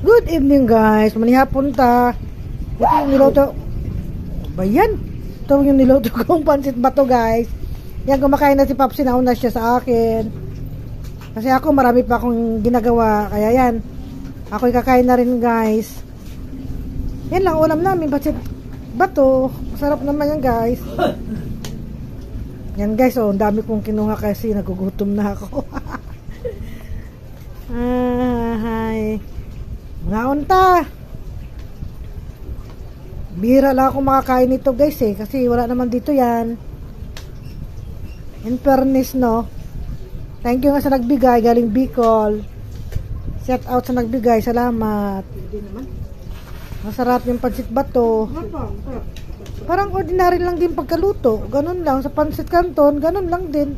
Good evening guys. Manihapon ta. Ito yung niloto. Ba yan? Ito yung niloto kong pansit bato guys. Yan, kumakain na si Papsi. Nauna siya sa akin. Kasi ako marami pa akong ginagawa. Kaya yan. Ako'y kakain na rin guys. Yan lang ulam namin. Pansit bato. Masarap naman yan guys. Yan guys. Oh, ang dami kong kinuha kasi nagugutom na ako. Hi. Mga unta. Bira lang ako makakain nito guys eh. Kasi wala naman dito yan. In fairness no. Thank you nga sa nagbigay. Galing Bicol. Shout out sa nagbigay. Salamat. Masarap yung pansit bato. Parang ordinary lang din pagkaluto. Ganun lang. Sa pansit canton. Ganun lang din.